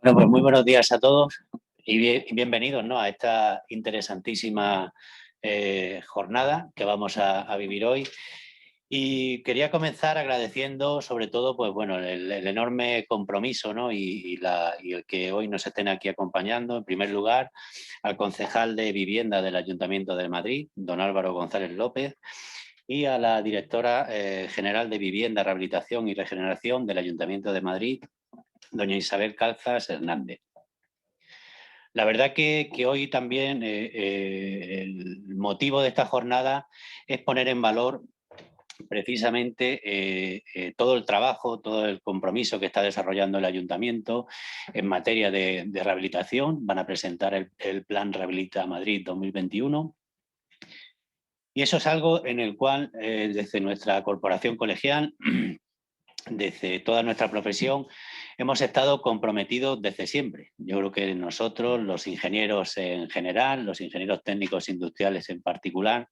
Bueno, pues muy buenos días a todos y bienvenidos, ¿no?, a esta interesantísima jornada que vamos a vivir hoy. Y quería comenzar agradeciendo sobre todo pues, bueno, el enorme compromiso, ¿no?, y el que hoy nos estén aquí acompañando. En primer lugar, al concejal de Vivienda del Ayuntamiento de Madrid, don Álvaro González López, y a la directora general de Vivienda, Rehabilitación y Regeneración del Ayuntamiento de Madrid, doña Isabel Calzas Hernández. La verdad que hoy también el motivo de esta jornada es poner en valor precisamente todo el trabajo, todo el compromiso que está desarrollando el ayuntamiento en materia de rehabilitación. Van a presentar el Plan Rehabilita Madrid 2021. Y eso es algo en el cual desde nuestra corporación colegial, desde toda nuestra profesión, hemos estado comprometidos desde siempre. Yo creo que nosotros, los ingenieros en general, los ingenieros técnicos industriales en particular,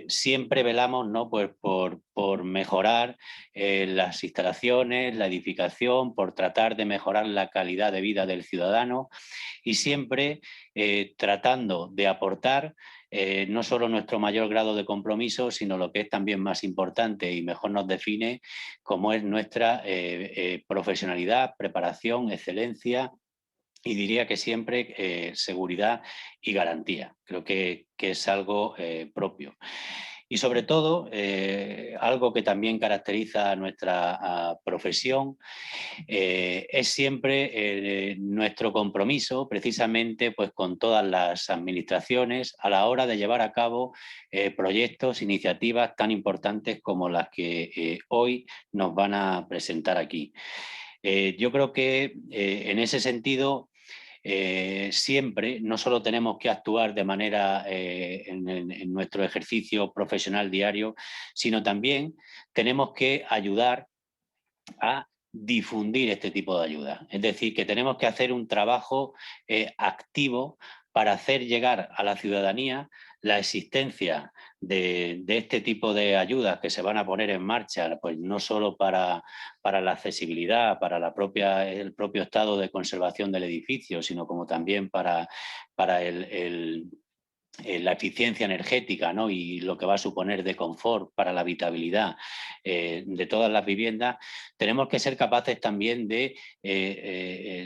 siempre velamos, ¿no?, pues por mejorar las instalaciones, la edificación, por tratar de mejorar la calidad de vida del ciudadano y siempre tratando de aportar no solo nuestro mayor grado de compromiso, sino lo que es también más importante y mejor nos define, como es nuestra profesionalidad, preparación, excelencia y diría que siempre seguridad y garantía. Creo que es algo propio. Y sobre todo, algo que también caracteriza a nuestra profesión es siempre nuestro compromiso precisamente pues, con todas las administraciones a la hora de llevar a cabo proyectos, iniciativas tan importantes como las que hoy nos van a presentar aquí. Yo creo que en ese sentido siempre no solo tenemos que actuar de manera en nuestro ejercicio profesional diario, sino también tenemos que ayudar a difundir este tipo de ayuda. Es decir, que tenemos que hacer un trabajo activo para hacer llegar a la ciudadanía la existencia de este tipo de ayudas que se van a poner en marcha, pues no solo para la accesibilidad, para el propio estado de conservación del edificio, sino como también para la eficiencia energética, ¿no?, y lo que va a suponer de confort para la habitabilidad de todas las viviendas. Tenemos que ser capaces también de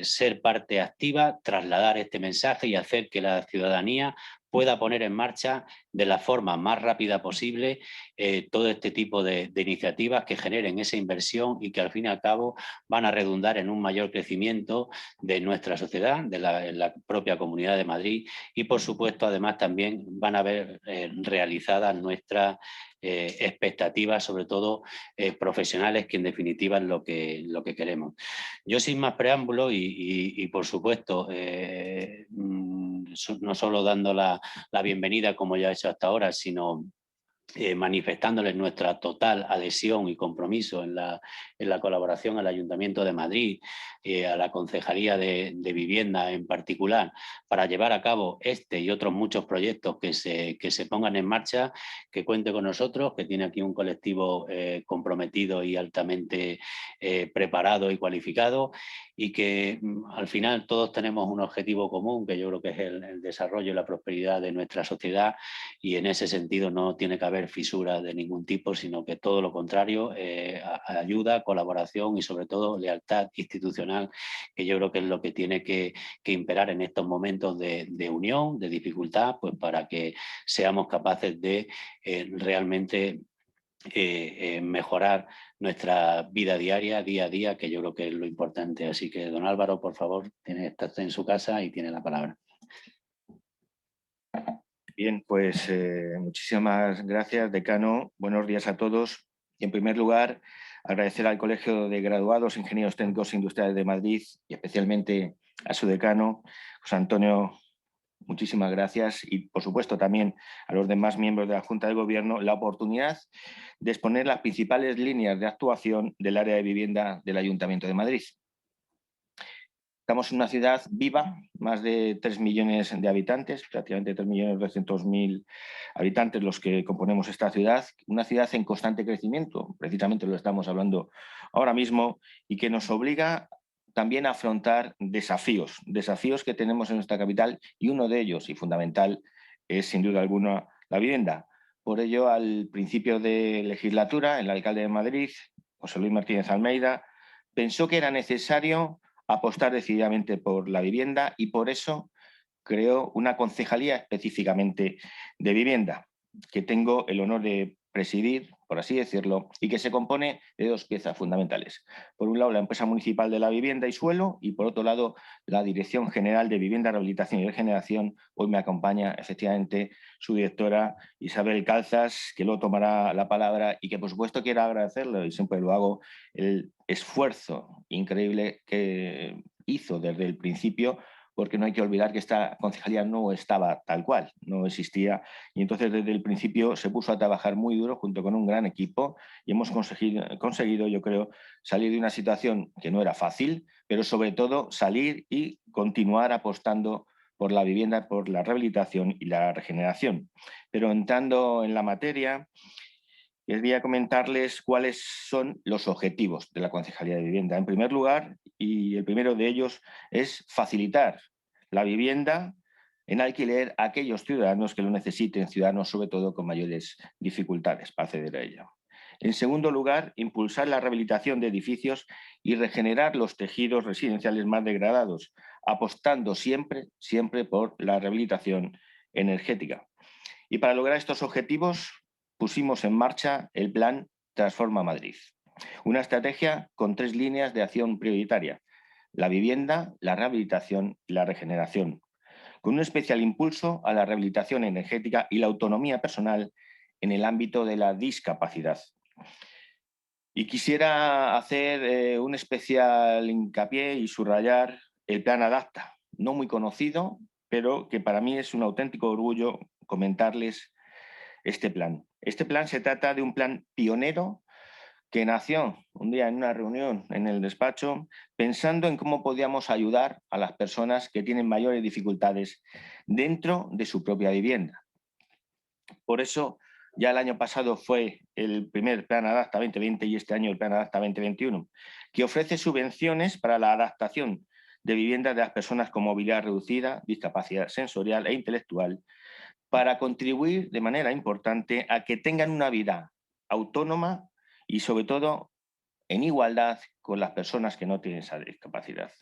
ser parte activa, trasladar este mensaje y hacer que la ciudadanía pueda poner en marcha de la forma más rápida posible todo este tipo de iniciativas que generen esa inversión y que al fin y al cabo van a redundar en un mayor crecimiento de nuestra sociedad, de la propia Comunidad de Madrid y, por supuesto, además también van a ver realizadas nuestras expectativas, sobre todo profesionales, que en definitiva es lo que queremos. Yo, sin más preámbulo y por supuesto, no solo dando la bienvenida como ya he hecho hasta ahora, sino manifestándoles nuestra total adhesión y compromiso en la colaboración al Ayuntamiento de Madrid, a la Concejalía de Vivienda en particular, para llevar a cabo este y otros muchos proyectos que se pongan en marcha, que cuente con nosotros, que tiene aquí un colectivo comprometido y altamente preparado y cualificado, y que al final todos tenemos un objetivo común, que yo creo que es el desarrollo y la prosperidad de nuestra sociedad, y en ese sentido no tiene que haber fisura de ningún tipo, sino que todo lo contrario, ayuda, colaboración y sobre todo lealtad institucional, que yo creo que es lo que tiene que imperar en estos momentos de unión, de dificultad, pues para que seamos capaces de realmente mejorar nuestra vida diaria, día a día, que yo creo que es lo importante. Así que, don Álvaro, por favor, está en su casa y tiene la palabra. Bien, pues muchísimas gracias, decano. Buenos días a todos. Y en primer lugar, agradecer al Colegio de Graduados Ingenieros Técnicos Industriales de Madrid y especialmente a su decano, José Antonio. Muchísimas gracias y, por supuesto, también a los demás miembros de la Junta de Gobierno la oportunidad de exponer las principales líneas de actuación del área de vivienda del Ayuntamiento de Madrid. Estamos en una ciudad viva, más de 3 millones de habitantes, prácticamente 3.200.000 habitantes los que componemos esta ciudad, una ciudad en constante crecimiento, precisamente lo estamos hablando ahora mismo, y que nos obliga también afrontar desafíos que tenemos en nuestra capital, y uno de ellos, y fundamental, es sin duda alguna la vivienda. Por ello, al principio de legislatura, el alcalde de Madrid, José Luis Martínez Almeida, pensó que era necesario apostar decididamente por la vivienda y por eso creó una concejalía específicamente de vivienda, que tengo el honor de presidir, por así decirlo, y que se compone de dos piezas fundamentales. Por un lado, la empresa municipal de la vivienda y suelo, y por otro lado, la Dirección General de Vivienda, Rehabilitación y Regeneración. Hoy me acompaña efectivamente su directora Isabel Calzas, que luego tomará la palabra y que por supuesto quiero agradecerle, y siempre lo hago, el esfuerzo increíble que hizo desde el principio, porque no hay que olvidar que esta concejalía no estaba tal cual, no existía, y entonces desde el principio se puso a trabajar muy duro junto con un gran equipo y hemos conseguido, yo creo, salir de una situación que no era fácil, pero sobre todo salir y continuar apostando por la vivienda, por la rehabilitación y la regeneración. Pero entrando en la materia, quería comentarles cuáles son los objetivos de la Concejalía de Vivienda. En primer lugar, y el primero de ellos, es facilitar la vivienda en alquiler a aquellos ciudadanos que lo necesiten, ciudadanos sobre todo con mayores dificultades para acceder a ella. En segundo lugar, impulsar la rehabilitación de edificios y regenerar los tejidos residenciales más degradados, apostando siempre por la rehabilitación energética. Y para lograr estos objetivos pusimos en marcha el plan Transforma Madrid, una estrategia con 3 líneas de acción prioritaria: la vivienda, la rehabilitación y la regeneración, con un especial impulso a la rehabilitación energética y la autonomía personal en el ámbito de la discapacidad. Y quisiera hacer un especial hincapié y subrayar el plan Adapta, no muy conocido, pero que para mí es un auténtico orgullo comentarles este plan. Este plan se trata de un plan pionero que nació un día en una reunión en el despacho pensando en cómo podíamos ayudar a las personas que tienen mayores dificultades dentro de su propia vivienda. Por eso, ya el año pasado fue el primer Plan Adapta 2020 y este año el Plan Adapta 2021, que ofrece subvenciones para la adaptación de viviendas de las personas con movilidad reducida, discapacidad sensorial e intelectual, para contribuir de manera importante a que tengan una vida autónoma y, sobre todo, en igualdad con las personas que no tienen esa discapacidad.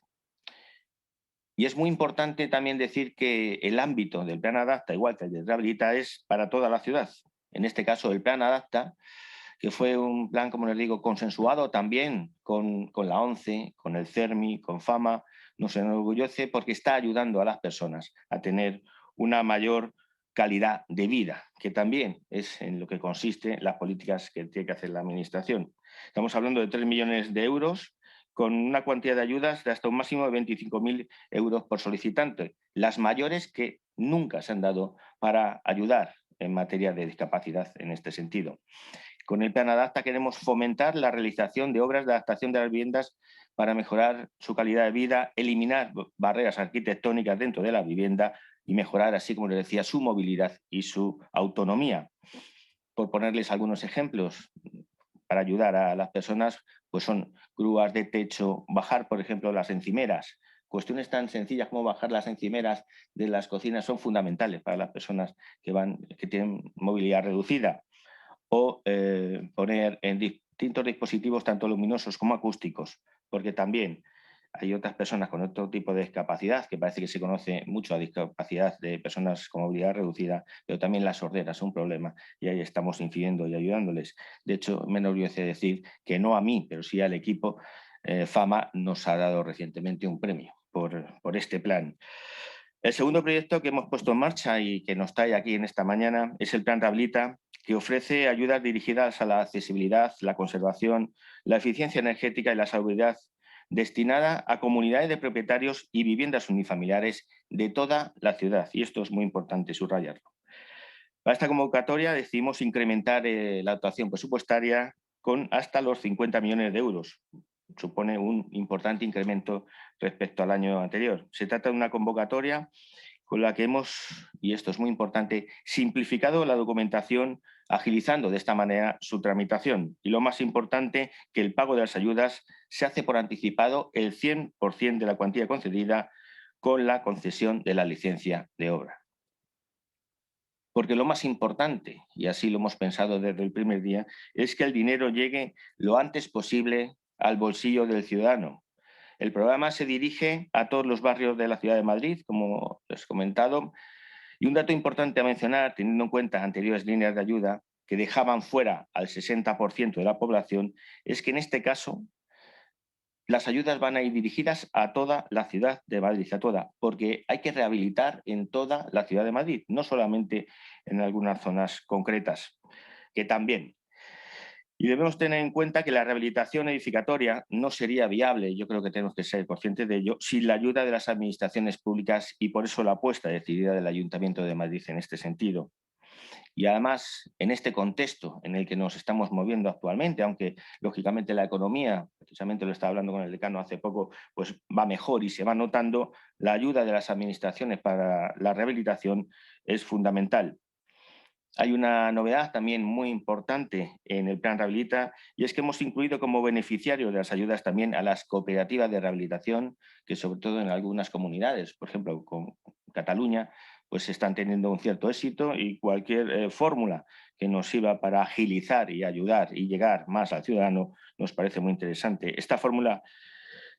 Y es muy importante también decir que el ámbito del Plan Adapta, igual que el de Rehabilita, es para toda la ciudad. En este caso, el Plan Adapta, que fue un plan, como les digo, consensuado también con la ONCE, con el CERMI, con FAMA, nos enorgullece porque está ayudando a las personas a tener una mayor calidad de vida, que también es en lo que consiste las políticas que tiene que hacer la Administración. Estamos hablando de 3 millones de euros con una cuantía de ayudas de hasta un máximo de 25.000 euros por solicitante, las mayores que nunca se han dado para ayudar en materia de discapacidad en este sentido. Con el Plan Adapta queremos fomentar la realización de obras de adaptación de las viviendas para mejorar su calidad de vida, eliminar barreras arquitectónicas dentro de la vivienda y mejorar, así como les decía, su movilidad y su autonomía. Por ponerles algunos ejemplos, para ayudar a las personas, pues son grúas de techo, bajar, por ejemplo, las encimeras. Cuestiones tan sencillas como bajar las encimeras de las cocinas son fundamentales para las personas que tienen movilidad reducida. O poner en distintos dispositivos, tanto luminosos como acústicos, porque también hay otras personas con otro tipo de discapacidad, que parece que se conoce mucho la discapacidad de personas con movilidad reducida, pero también las sorderas son un problema y ahí estamos incidiendo y ayudándoles. De hecho, me enorgullece decir que no a mí, pero sí al equipo, FAMA nos ha dado recientemente un premio por este plan. El segundo proyecto que hemos puesto en marcha y que nos trae aquí en esta mañana es el Plan Rehabilita, que ofrece ayudas dirigidas a la accesibilidad, la conservación, la eficiencia energética y la salubridad, destinada a comunidades de propietarios y viviendas unifamiliares de toda la ciudad. Y esto es muy importante subrayarlo. Para esta convocatoria decidimos incrementar la dotación presupuestaria con hasta los 50 millones de euros. Supone un importante incremento respecto al año anterior. Se trata de una convocatoria con la que hemos, y esto es muy importante, simplificado la documentación, agilizando de esta manera su tramitación. Y lo más importante, que el pago de las ayudas se hace por anticipado el 100% de la cuantía concedida con la concesión de la licencia de obra. Porque lo más importante, y así lo hemos pensado desde el primer día, es que el dinero llegue lo antes posible al bolsillo del ciudadano. El programa se dirige a todos los barrios de la ciudad de Madrid, como les he comentado, y un dato importante a mencionar, teniendo en cuenta anteriores líneas de ayuda que dejaban fuera al 60% de la población, es que en este caso las ayudas van a ir dirigidas a toda la ciudad de Madrid, a toda, porque hay que rehabilitar en toda la ciudad de Madrid, no solamente en algunas zonas concretas, que también. Y debemos tener en cuenta que la rehabilitación edificatoria no sería viable, yo creo que tenemos que ser conscientes de ello, sin la ayuda de las administraciones públicas y por eso la apuesta decidida del Ayuntamiento de Madrid en este sentido. Y además, en este contexto en el que nos estamos moviendo actualmente, aunque lógicamente la economía, precisamente lo estaba hablando con el decano hace poco, pues va mejor y se va notando, la ayuda de las administraciones para la rehabilitación es fundamental. Hay una novedad también muy importante en el Plan Rehabilita y es que hemos incluido como beneficiarios de las ayudas también a las cooperativas de rehabilitación, que sobre todo en algunas comunidades, por ejemplo, con Cataluña, pues están teniendo un cierto éxito y cualquier fórmula que nos sirva para agilizar y ayudar y llegar más al ciudadano nos parece muy interesante. Esta fórmula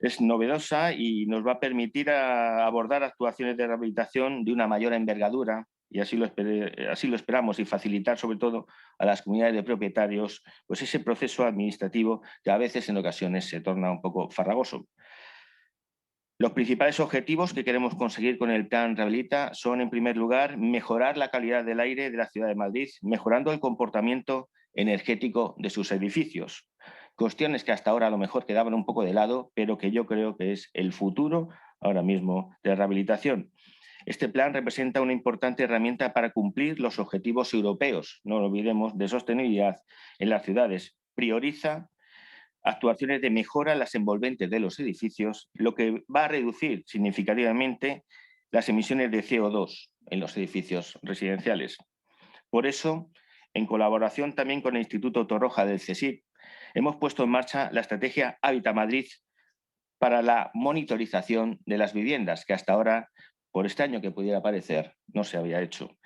es novedosa y nos va a permitir abordar actuaciones de rehabilitación de una mayor envergadura y así lo esperamos y facilitar sobre todo a las comunidades de propietarios pues ese proceso administrativo que a veces en ocasiones se torna un poco farragoso. Los principales objetivos que queremos conseguir con el Plan Rehabilita son, en primer lugar, mejorar la calidad del aire de la ciudad de Madrid, mejorando el comportamiento energético de sus edificios. Cuestiones que hasta ahora a lo mejor quedaban un poco de lado, pero que yo creo que es el futuro ahora mismo de la rehabilitación. Este plan representa una importante herramienta para cumplir los objetivos europeos, no lo olvidemos, de sostenibilidad en las ciudades. Prioriza actuaciones de mejora en las envolventes de los edificios, lo que va a reducir significativamente las emisiones de CO2 en los edificios residenciales. Por eso, en colaboración también con el Instituto Torroja del CSIC, hemos puesto en marcha la estrategia Hábitat Madrid para la monitorización de las viviendas, que hasta ahora, por extraño que pudiera parecer, no se había hecho.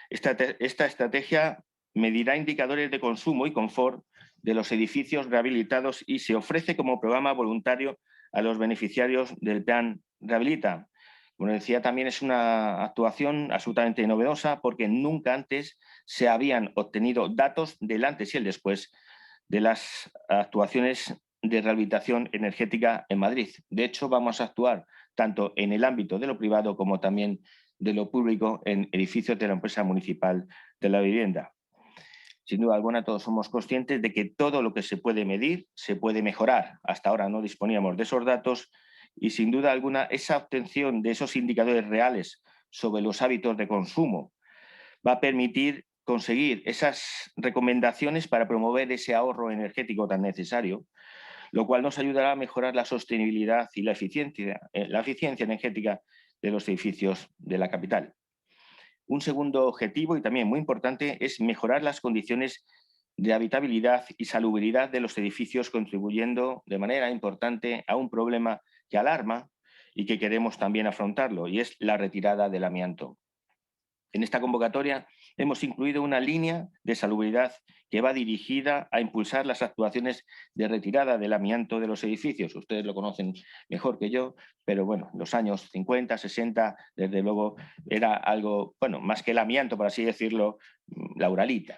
Esta estrategia medirá indicadores de consumo y confort de los edificios rehabilitados y se ofrece como programa voluntario a los beneficiarios del Plan Rehabilita. Como decía, también es una actuación absolutamente novedosa porque nunca antes se habían obtenido datos del antes y el después de las actuaciones de rehabilitación energética en Madrid. De hecho, vamos a actuar tanto en el ámbito de lo privado como también de lo público en edificios de la empresa municipal de la vivienda. Sin duda alguna, todos somos conscientes de que todo lo que se puede medir se puede mejorar. Hasta ahora no disponíamos de esos datos y, sin duda alguna, esa obtención de esos indicadores reales sobre los hábitos de consumo va a permitir conseguir esas recomendaciones para promover ese ahorro energético tan necesario, lo cual nos ayudará a mejorar la sostenibilidad y la eficiencia energética de los edificios de la capital. Un segundo objetivo, y también muy importante, es mejorar las condiciones de habitabilidad y salubridad de los edificios, contribuyendo de manera importante a un problema que alarma y que queremos también afrontarlo, y es la retirada del amianto. En esta convocatoria hemos incluido una línea de salubridad que va dirigida a impulsar las actuaciones de retirada del amianto de los edificios. Ustedes lo conocen mejor que yo, pero bueno, en los años 50, 60, desde luego era algo, bueno, más que el amianto, por así decirlo, la uralita.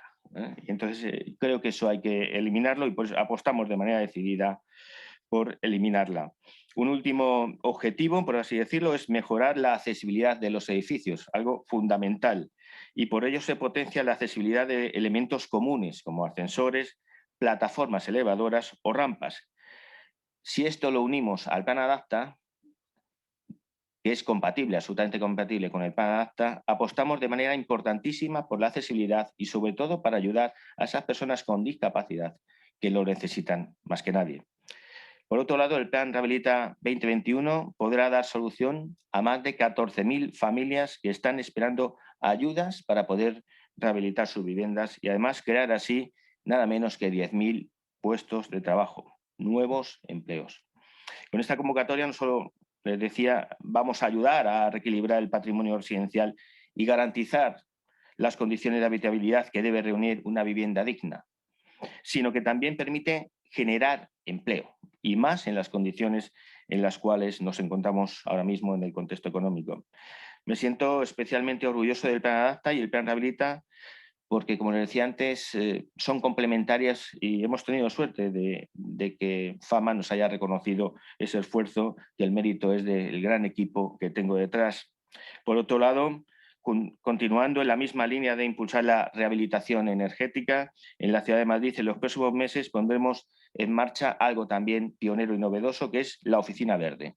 Entonces, creo que eso hay que eliminarlo y pues apostamos de manera decidida por eliminarla. Un último objetivo, por así decirlo, es mejorar la accesibilidad de los edificios, algo fundamental. Y por ello se potencia la accesibilidad de elementos comunes, como ascensores, plataformas elevadoras o rampas. Si esto lo unimos al Plan Adapta, que es compatible, absolutamente compatible con el Plan Adapta, apostamos de manera importantísima por la accesibilidad y sobre todo para ayudar a esas personas con discapacidad que lo necesitan más que nadie. Por otro lado, el Plan Rehabilita 2021 podrá dar solución a más de 14.000 familias que están esperando ayudas para poder rehabilitar sus viviendas y además crear así nada menos que 10.000 puestos de trabajo, nuevos empleos. Con esta convocatoria no solo, les decía, vamos a ayudar a reequilibrar el patrimonio residencial y garantizar las condiciones de habitabilidad que debe reunir una vivienda digna, sino que también permite generar empleo y más en las condiciones en las cuales nos encontramos ahora mismo en el contexto económico. Me siento especialmente orgulloso del Plan Adapta y el Plan Rehabilita porque, como les decía antes, son complementarias y hemos tenido suerte de que Fama nos haya reconocido ese esfuerzo y el mérito es del gran equipo que tengo detrás. Por otro lado, continuando en la misma línea de impulsar la rehabilitación energética, en la ciudad de Madrid en los próximos meses pondremos en marcha algo también pionero y novedoso, que es la Oficina Verde.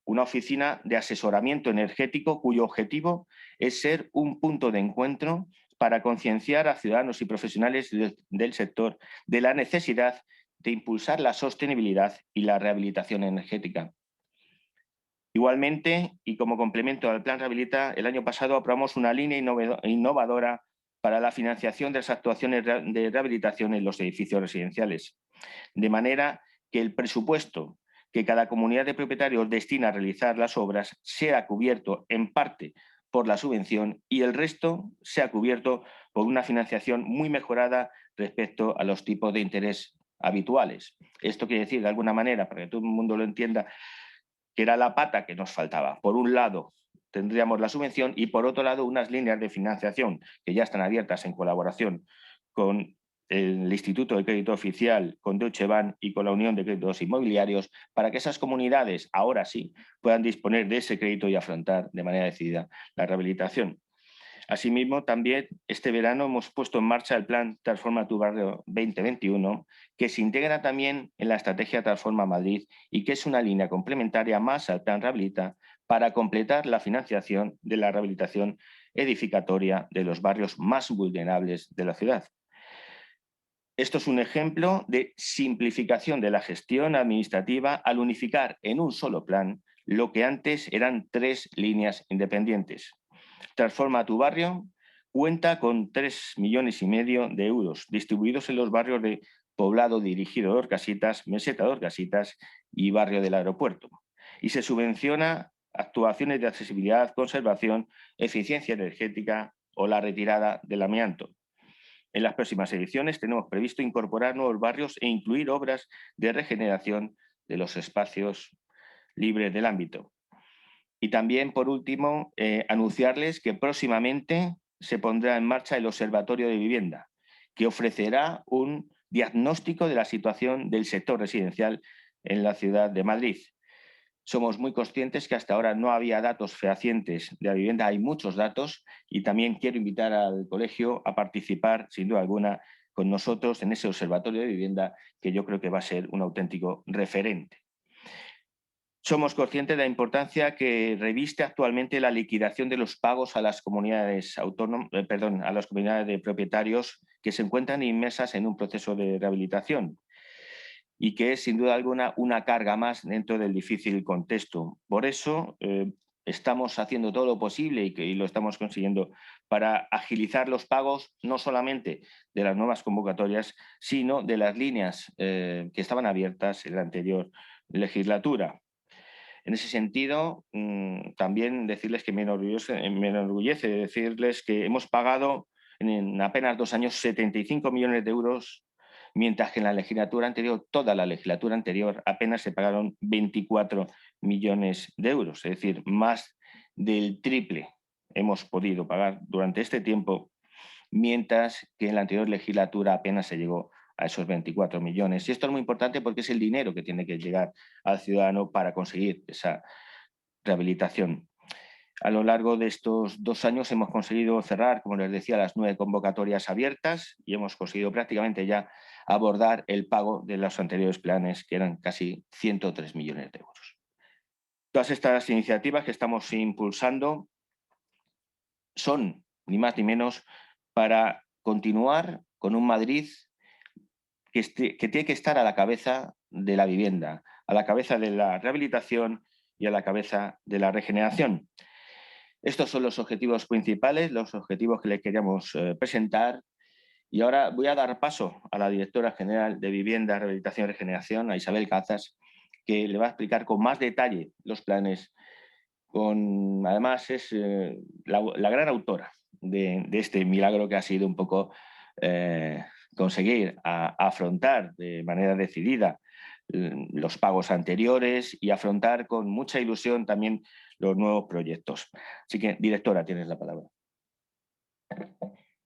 Una oficina de asesoramiento energético cuyo objetivo es ser un punto de encuentro para concienciar a ciudadanos y profesionales del sector de la necesidad de impulsar la sostenibilidad y la rehabilitación energética. Igualmente, y como complemento al Plan Rehabilita, el año pasado aprobamos una línea innovadora para la financiación de las actuaciones de rehabilitación en los edificios residenciales, de manera que el presupuesto que cada comunidad de propietarios destina a realizar las obras sea cubierto en parte por la subvención y el resto sea cubierto por una financiación muy mejorada respecto a los tipos de interés habituales. Esto quiere decir, de alguna manera, para que todo el mundo lo entienda, que era la pata que nos faltaba. Por un lado, tendríamos la subvención y por otro lado, unas líneas de financiación que ya están abiertas en colaboración con el Instituto de Crédito Oficial, con Deutsche Bank y con la Unión de Créditos Inmobiliarios, para que esas comunidades, ahora sí, puedan disponer de ese crédito y afrontar de manera decidida la rehabilitación. Asimismo, también este verano hemos puesto en marcha el Plan Transforma tu Barrio 2021, que se integra también en la estrategia Transforma Madrid y que es una línea complementaria más al Plan Rehabilita para completar la financiación de la rehabilitación edificatoria de los barrios más vulnerables de la ciudad. Esto es un ejemplo de simplificación de la gestión administrativa al unificar en un solo plan lo que antes eran 3 líneas independientes. Transforma tu barrio cuenta con 3,5 millones de euros distribuidos en los barrios de Poblado Dirigido de Orcasitas, Meseta de Orcasitas y Barrio del Aeropuerto. Y se subvenciona actuaciones de accesibilidad, conservación, eficiencia energética o la retirada del amianto. En las próximas ediciones tenemos previsto incorporar nuevos barrios e incluir obras de regeneración de los espacios libres del ámbito. Y también, por último, anunciarles que próximamente se pondrá en marcha el Observatorio de Vivienda, que ofrecerá un diagnóstico de la situación del sector residencial en la ciudad de Madrid. Somos muy conscientes que hasta ahora no había datos fehacientes de la vivienda, hay muchos datos y también quiero invitar al colegio a participar, sin duda alguna, con nosotros en ese Observatorio de Vivienda, que yo creo que va a ser un auténtico referente. Somos conscientes de la importancia que reviste actualmente la liquidación de los pagos a las comunidades a las comunidades de propietarios que se encuentran inmersas en un proceso de rehabilitación y que es sin duda alguna una carga más dentro del difícil contexto. Por eso estamos haciendo todo lo posible y lo estamos consiguiendo para agilizar los pagos no solamente de las nuevas convocatorias, sino de las líneas que estaban abiertas en la anterior legislatura. En ese sentido, también decirles que me enorgullece decirles que hemos pagado en apenas 2 años 75 millones de euros, mientras que en la legislatura anterior, toda la legislatura anterior, apenas se pagaron 24 millones de euros, es decir, más del triple hemos podido pagar durante este tiempo, mientras que en la anterior legislatura apenas se llegó a esos 24 millones. Y esto es muy importante porque es el dinero que tiene que llegar al ciudadano para conseguir esa rehabilitación. A lo largo de estos 2 años hemos conseguido cerrar, como les decía, las 9 convocatorias abiertas y hemos conseguido prácticamente ya abordar el pago de los anteriores planes, que eran casi 103 millones de euros. Todas estas iniciativas que estamos impulsando son, ni más ni menos, para continuar con un Madrid que tiene que estar a la cabeza de la vivienda, a la cabeza de la rehabilitación y a la cabeza de la regeneración. Estos son los objetivos principales, los objetivos que les queríamos presentar. Y ahora voy a dar paso a la directora general de Vivienda, Rehabilitación y Regeneración, a Isabel Cazas, que le va a explicar con más detalle los planes. Además, es la gran autora de este milagro que ha sido un poco conseguir afrontar de manera decidida los pagos anteriores y afrontar con mucha ilusión también los nuevos proyectos. Así que, directora, tienes la palabra.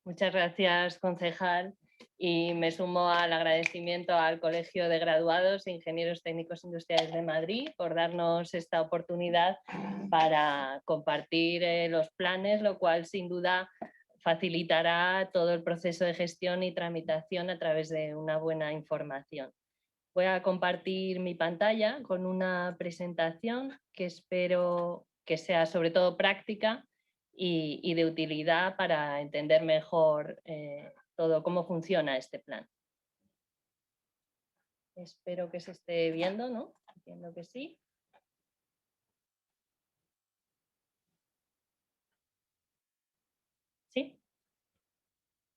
Muchas gracias, concejal, y me sumo al agradecimiento al Colegio de Graduados e Ingenieros Técnicos Industriales de Madrid por darnos esta oportunidad para compartir los planes, lo cual sin duda facilitará todo el proceso de gestión y tramitación a través de una buena información. Voy a compartir mi pantalla con una presentación que espero que sea sobre todo práctica y de utilidad para entender mejor todo cómo funciona este plan. Espero que se esté viendo, ¿no? Entiendo que sí. ¿Sí?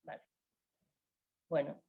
Vale. Bueno,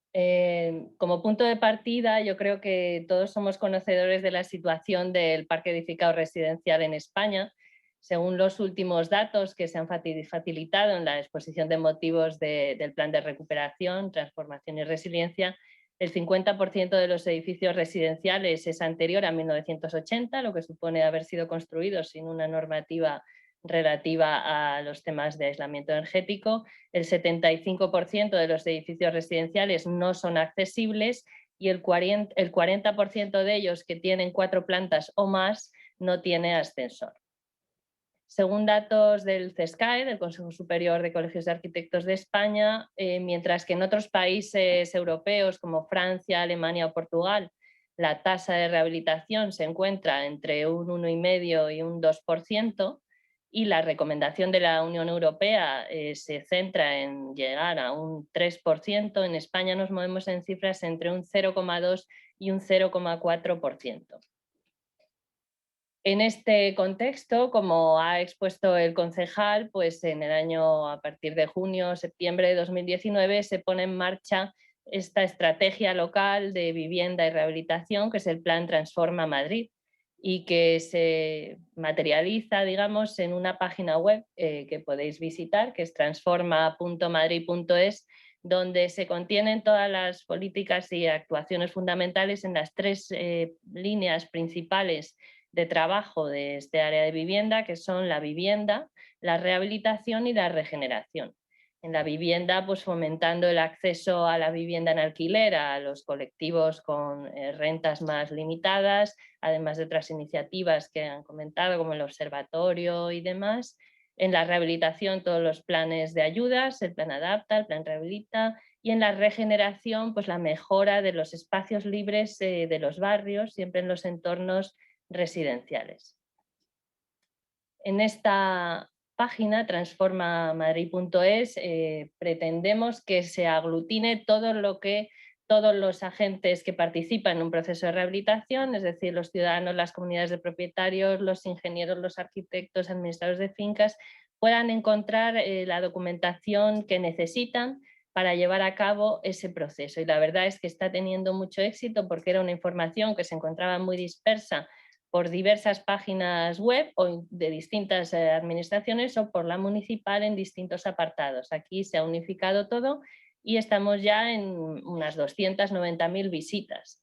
como punto de partida, yo creo que todos somos conocedores de la situación del parque edificado residencial en España. Según los últimos datos que se han facilitado en la exposición de motivos del Plan de Recuperación, Transformación y Resiliencia, el 50% de los edificios residenciales es anterior a 1980, lo que supone haber sido construidos sin una normativa relativa a los temas de aislamiento energético. El 75% de los edificios residenciales no son accesibles y el 40% de ellos que tienen 4 plantas o más no tiene ascensor. Según datos del CESCAE, del Consejo Superior de Colegios de Arquitectos de España, mientras que en otros países europeos como Francia, Alemania o Portugal, la tasa de rehabilitación se encuentra entre un 1,5% y un 2%, y la recomendación de la Unión Europea se centra en llegar a un 3%, en España nos movemos en cifras entre un 0,2% y un 0,4%. En este contexto, como ha expuesto el concejal, pues en el año, a partir de junio, septiembre de 2019, se pone en marcha esta estrategia local de vivienda y rehabilitación, que es el Plan Transforma Madrid, y que se materializa, digamos, en una página web que podéis visitar, que es transforma.madrid.es, donde se contienen todas las políticas y actuaciones fundamentales en las 3 líneas principales de trabajo de este área de vivienda, que son la vivienda, la rehabilitación y la regeneración. En la vivienda, pues fomentando el acceso a la vivienda en alquiler a los colectivos con rentas más limitadas, además de otras iniciativas que han comentado, como el observatorio y demás. En la rehabilitación, todos los planes de ayudas, el plan Adapta, el plan Rehabilita, y en la regeneración, pues la mejora de los espacios libres de los barrios, siempre en los entornos residenciales. En esta página transformamadrid.es pretendemos que se aglutine todos los agentes que participan en un proceso de rehabilitación, es decir, los ciudadanos, las comunidades de propietarios, los ingenieros, los arquitectos, administradores de fincas, puedan encontrar la documentación que necesitan para llevar a cabo ese proceso. Y la verdad es que está teniendo mucho éxito porque era una información que se encontraba muy dispersa por diversas páginas web o de distintas administraciones o por la municipal en distintos apartados. Aquí se ha unificado todo y estamos ya en unas 290.000 visitas.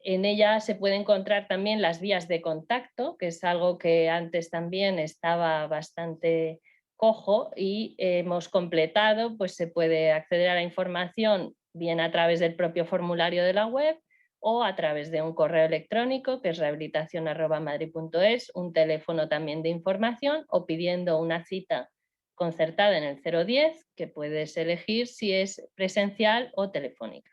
En ella se puede encontrar también las vías de contacto, que es algo que antes también estaba bastante cojo y hemos completado, pues se puede acceder a la información bien a través del propio formulario de la web o a través de un correo electrónico que es rehabilitación@madrid.es, un teléfono también de información o pidiendo una cita concertada en el 010 que puedes elegir si es presencial o telefónica.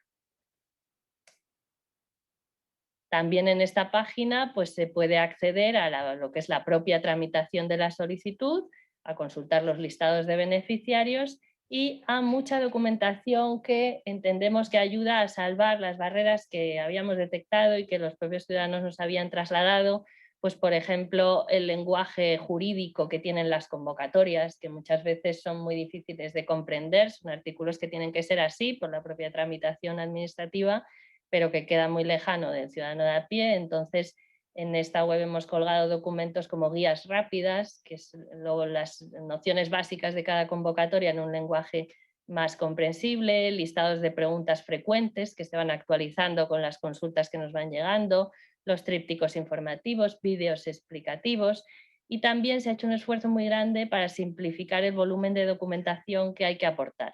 También en esta página pues, se puede acceder a lo que es la propia tramitación de la solicitud, a consultar los listados de beneficiarios y a mucha documentación que entendemos que ayuda a salvar las barreras que habíamos detectado y que los propios ciudadanos nos habían trasladado, pues por ejemplo el lenguaje jurídico que tienen las convocatorias, que muchas veces son muy difíciles de comprender, son artículos que tienen que ser así por la propia tramitación administrativa, pero que queda muy lejano del ciudadano de a pie. Entonces en esta web hemos colgado documentos como guías rápidas, que es luego las nociones básicas de cada convocatoria en un lenguaje más comprensible, listados de preguntas frecuentes que se van actualizando con las consultas que nos van llegando, los trípticos informativos, vídeos explicativos, y también se ha hecho un esfuerzo muy grande para simplificar el volumen de documentación que hay que aportar.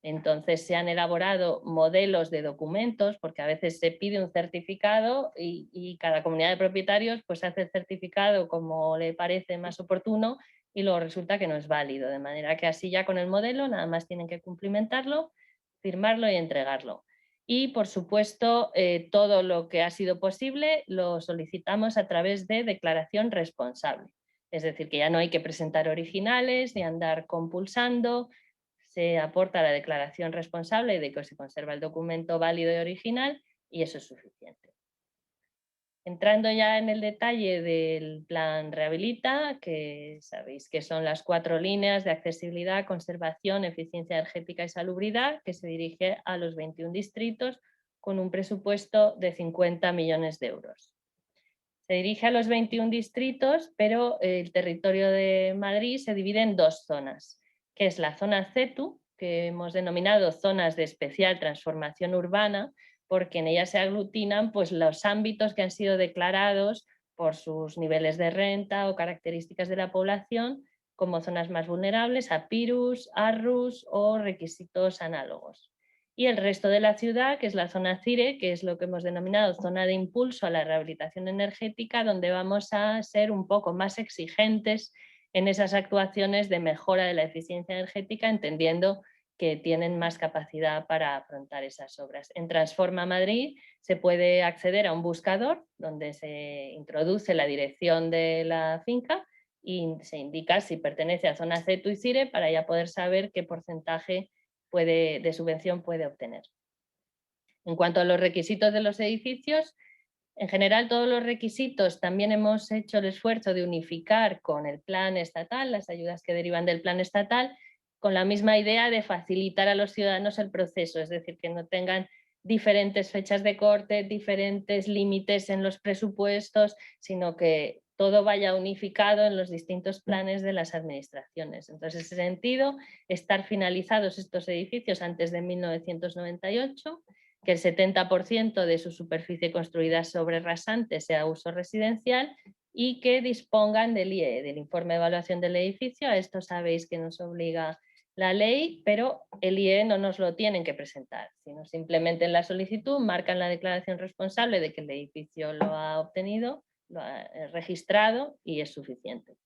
Entonces se han elaborado modelos de documentos, porque a veces se pide un certificado y cada comunidad de propietarios pues hace el certificado como le parece más oportuno y luego resulta que no es válido, de manera que así ya con el modelo nada más tienen que cumplimentarlo, firmarlo y entregarlo. Y por supuesto todo lo que ha sido posible lo solicitamos a través de declaración responsable. Es decir, que ya no hay que presentar originales ni andar compulsando. Se aporta la declaración responsable de que se conserva el documento válido y original y eso es suficiente. Entrando ya en el detalle del plan Rehabilita, que sabéis que son las 4 líneas de accesibilidad, conservación, eficiencia energética y salubridad, que se dirige a los 21 distritos con un presupuesto de 50 millones de euros. Se dirige a los 21 distritos, pero el territorio de Madrid se divide en 2 zonas, que es la zona CETU, que hemos denominado zonas de especial transformación urbana, porque en ellas se aglutinan pues, los ámbitos que han sido declarados por sus niveles de renta o características de la población como zonas más vulnerables a PIRUS, ARRUS o requisitos análogos. Y el resto de la ciudad, que es la zona CIRE, que es lo que hemos denominado zona de impulso a la rehabilitación energética, donde vamos a ser un poco más exigentes en esas actuaciones de mejora de la eficiencia energética, entendiendo que tienen más capacidad para afrontar esas obras. En Transforma Madrid se puede acceder a un buscador donde se introduce la dirección de la finca y se indica si pertenece a zona CETU y CIRE para ya poder saber qué porcentaje de subvención puede obtener. En cuanto a los requisitos de los edificios, en general todos los requisitos también hemos hecho el esfuerzo de unificar con el plan estatal, las ayudas que derivan del plan estatal, con la misma idea de facilitar a los ciudadanos el proceso, es decir, que no tengan diferentes fechas de corte, diferentes límites en los presupuestos, sino que todo vaya unificado en los distintos planes de las administraciones. Entonces, en ese sentido, estar finalizados estos edificios antes de 1998, que el 70% de su superficie construida sobre rasante sea uso residencial y que dispongan del IE, del informe de evaluación del edificio. A esto sabéis que nos obliga la ley, pero el IE no nos lo tienen que presentar, sino simplemente en la solicitud marcan la declaración responsable de que el edificio lo ha obtenido, lo ha registrado y es suficiente.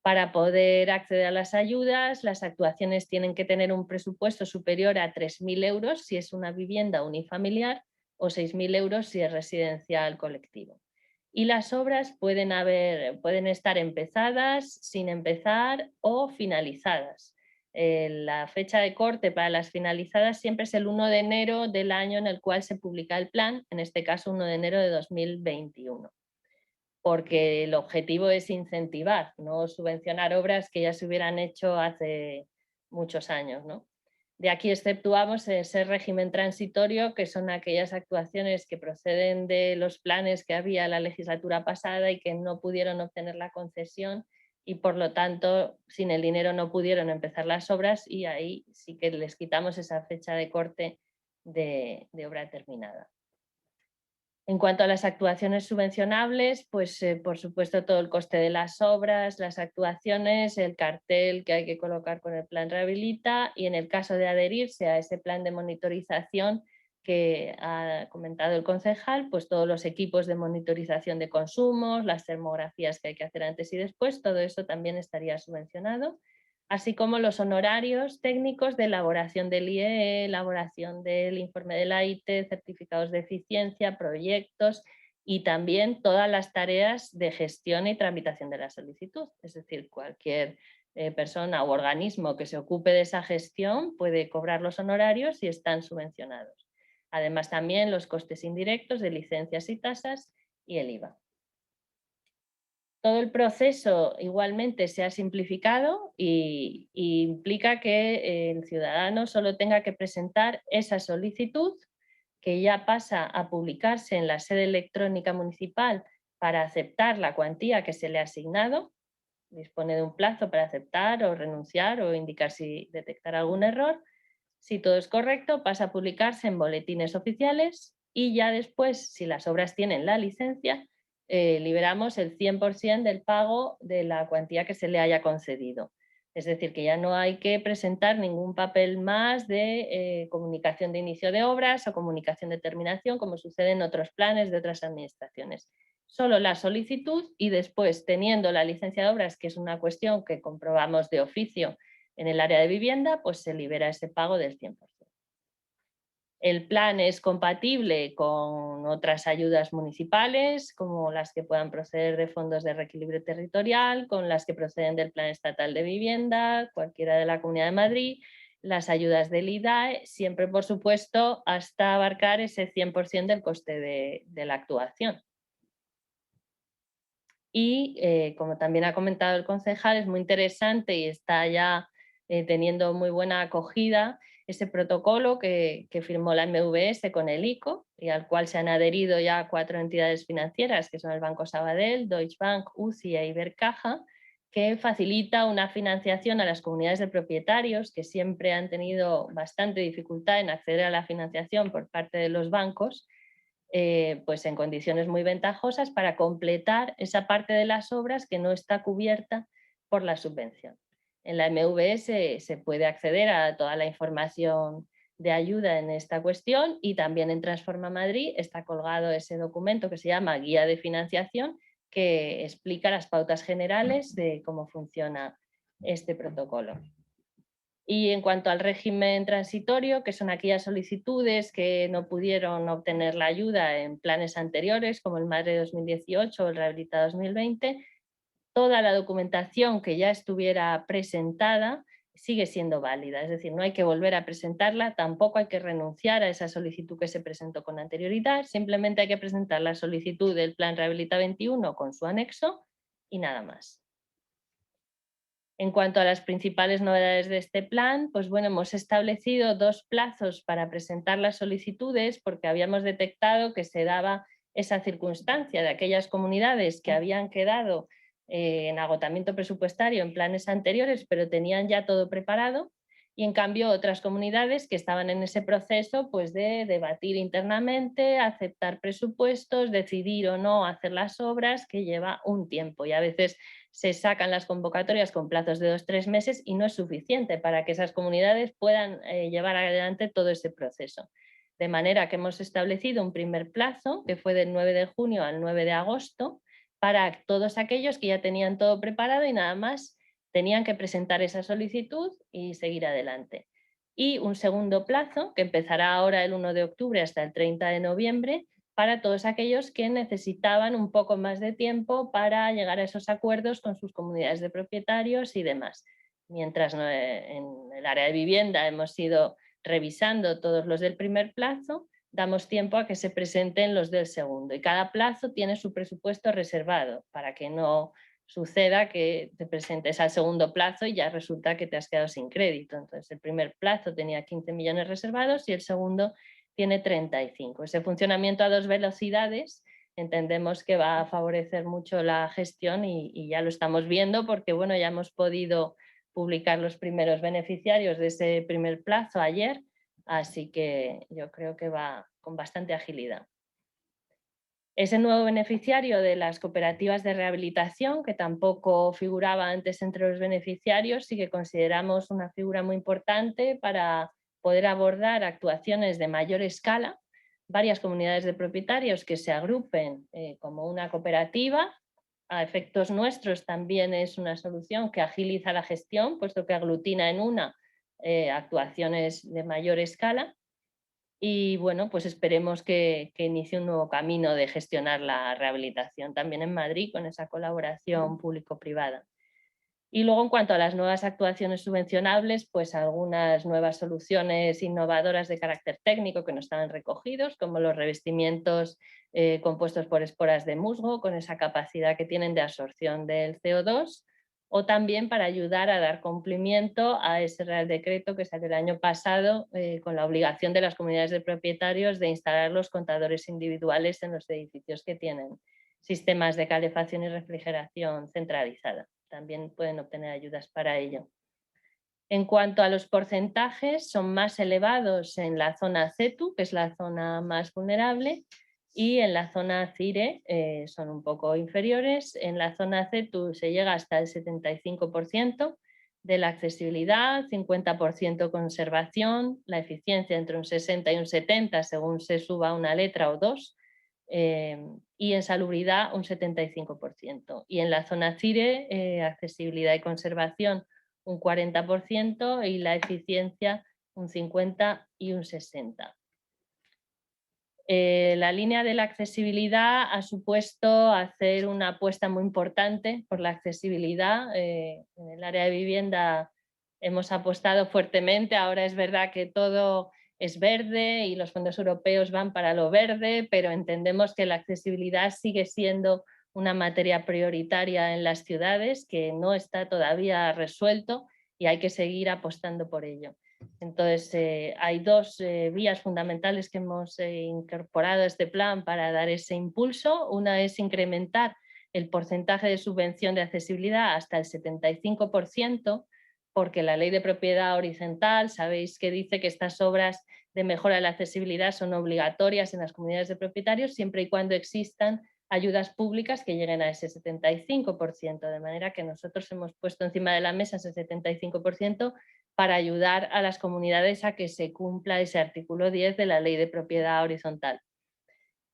Para poder acceder a las ayudas, las actuaciones tienen que tener un presupuesto superior a 3.000 euros si es una vivienda unifamiliar o 6.000 euros si es residencial colectivo. Y las obras pueden estar empezadas, sin empezar o finalizadas. La fecha de corte para las finalizadas siempre es el 1 de enero del año en el cual se publica el plan, en este caso 1 de enero de 2021. Porque el objetivo es incentivar, no subvencionar obras que ya se hubieran hecho hace muchos años, ¿no? De aquí exceptuamos ese régimen transitorio, que son aquellas actuaciones que proceden de los planes que había la legislatura pasada y que no pudieron obtener la concesión y por lo tanto sin el dinero no pudieron empezar las obras y ahí sí que les quitamos esa fecha de corte de obra terminada. En cuanto a las actuaciones subvencionables, pues por supuesto todo el coste de las obras, las actuaciones, el cartel que hay que colocar con el plan Rehabilita y en el caso de adherirse a ese plan de monitorización que ha comentado el concejal, pues todos los equipos de monitorización de consumos, las termografías que hay que hacer antes y después, todo eso también estaría subvencionado, así como los honorarios técnicos de elaboración del IE, elaboración del informe de la IT, certificados de eficiencia, proyectos y también todas las tareas de gestión y tramitación de la solicitud. Es decir, cualquier persona u organismo que se ocupe de esa gestión puede cobrar los honorarios si están subvencionados. Además, también los costes indirectos de licencias y tasas y el IVA. Todo el proceso igualmente se ha simplificado y implica que el ciudadano solo tenga que presentar esa solicitud, que ya pasa a publicarse en la sede electrónica municipal para aceptar la cuantía que se le ha asignado. Dispone de un plazo para aceptar o renunciar o indicar si detectar algún error. Si todo es correcto, pasa a publicarse en boletines oficiales y ya después, si las obras tienen la licencia, liberamos el 100% del pago de la cuantía que se le haya concedido. Es decir, que ya no hay que presentar ningún papel más de comunicación de inicio de obras o comunicación de terminación, como sucede en otros planes de otras administraciones. Solo la solicitud y después, teniendo la licencia de obras, que es una cuestión que comprobamos de oficio en el área de vivienda, pues se libera ese pago del 100%. El plan es compatible con otras ayudas municipales, como las que puedan proceder de fondos de reequilibrio territorial, con las que proceden del Plan Estatal de Vivienda, cualquiera de la Comunidad de Madrid, las ayudas del IDAE, siempre, por supuesto, hasta abarcar ese 100% del coste de la actuación. Y como también ha comentado el concejal, es muy interesante y está ya teniendo muy buena acogida ese protocolo que firmó la MVS con el ICO y al cual se han adherido ya 4 entidades financieras, que son el Banco Sabadell, Deutsche Bank, UCI e Ibercaja, que facilita una financiación a las comunidades de propietarios que siempre han tenido bastante dificultad en acceder a la financiación por parte de los bancos, pues en condiciones muy ventajosas para completar esa parte de las obras que no está cubierta por la subvención. En la MVS se puede acceder a toda la información de ayuda en esta cuestión y también en Transforma Madrid está colgado ese documento que se llama Guía de Financiación, que explica las pautas generales de cómo funciona este protocolo. Y en cuanto al régimen transitorio, que son aquellas solicitudes que no pudieron obtener la ayuda en planes anteriores, como el MADRE 2018 o el Rehabilita 2020, toda la documentación que ya estuviera presentada sigue siendo válida, es decir, no hay que volver a presentarla, tampoco hay que renunciar a esa solicitud que se presentó con anterioridad, simplemente hay que presentar la solicitud del Plan Rehabilita 21 con su anexo y nada más. En cuanto a las principales novedades de este plan, pues bueno, hemos establecido 2 plazos para presentar las solicitudes porque habíamos detectado que se daba esa circunstancia de aquellas comunidades que habían quedado en agotamiento presupuestario en planes anteriores, pero tenían ya todo preparado, y en cambio otras comunidades que estaban en ese proceso pues de debatir internamente, aceptar presupuestos, decidir o no hacer las obras, que lleva un tiempo y a veces se sacan las convocatorias con plazos de 2 o 3 meses y no es suficiente para que esas comunidades puedan llevar adelante todo ese proceso. De manera que hemos establecido un primer plazo, que fue del 9 de junio al 9 de agosto, para todos aquellos que ya tenían todo preparado y nada más tenían que presentar esa solicitud y seguir adelante. Y un segundo plazo, que empezará ahora el 1 de octubre hasta el 30 de noviembre, para todos aquellos que necesitaban un poco más de tiempo para llegar a esos acuerdos con sus comunidades de propietarios y demás. Mientras en el área de vivienda hemos ido revisando todos los del primer plazo, damos tiempo a que se presenten los del segundo y cada plazo tiene su presupuesto reservado para que no suceda que te presentes al segundo plazo y ya resulta que te has quedado sin crédito. Entonces el primer plazo tenía 15 millones reservados y el segundo tiene 35. Ese funcionamiento a 2 velocidades entendemos que va a favorecer mucho la gestión y ya lo estamos viendo porque bueno, ya hemos podido publicar los primeros beneficiarios de ese primer plazo ayer, así que yo creo que va con bastante agilidad. Ese nuevo beneficiario de las cooperativas de rehabilitación, que tampoco figuraba antes entre los beneficiarios y que consideramos una figura muy importante para poder abordar actuaciones de mayor escala, varias comunidades de propietarios que se agrupen como una cooperativa. A efectos nuestros también es una solución que agiliza la gestión, puesto que aglutina en una actuaciones de mayor escala. Y bueno, pues esperemos que inicie un nuevo camino de gestionar la rehabilitación también en Madrid con esa colaboración público-privada. Y luego, en cuanto a las nuevas actuaciones subvencionables, pues algunas nuevas soluciones innovadoras de carácter técnico que no estaban recogidos, como los revestimientos compuestos por esporas de musgo, con esa capacidad que tienen de absorción del CO2, o también para ayudar a dar cumplimiento a ese Real Decreto que salió el año pasado con la obligación de las comunidades de propietarios de instalar los contadores individuales en los edificios que tienen sistemas de calefacción y refrigeración centralizada. También pueden obtener ayudas para ello. En cuanto a los porcentajes, son más elevados en la zona CETU, que es la zona más vulnerable, y en la zona CIRE son un poco inferiores. En la zona CETU se llega hasta el 75% de la accesibilidad, 50% conservación, la eficiencia entre un 60 y un 70 según se suba una letra o dos, y en salubridad un 75%. Y en la zona CIRE, accesibilidad y conservación un 40% y la eficiencia un 50 y un 60. La línea de la accesibilidad ha supuesto hacer una apuesta muy importante por la accesibilidad. En el área de vivienda hemos apostado fuertemente. Ahora es verdad que todo es verde y los fondos europeos van para lo verde, pero entendemos que la accesibilidad sigue siendo una materia prioritaria en las ciudades que no está todavía resuelto y hay que seguir apostando por ello. Entonces, hay dos vías fundamentales que hemos incorporado a este plan para dar ese impulso. Una es incrementar el porcentaje de subvención de accesibilidad hasta el 75%, porque la ley de propiedad horizontal, sabéis que dice que estas obras de mejora de la accesibilidad son obligatorias en las comunidades de propietarios siempre y cuando existan ayudas públicas que lleguen a ese 75%, de manera que nosotros hemos puesto encima de la mesa ese 75% para ayudar a las comunidades a que se cumpla ese artículo 10 de la Ley de Propiedad Horizontal.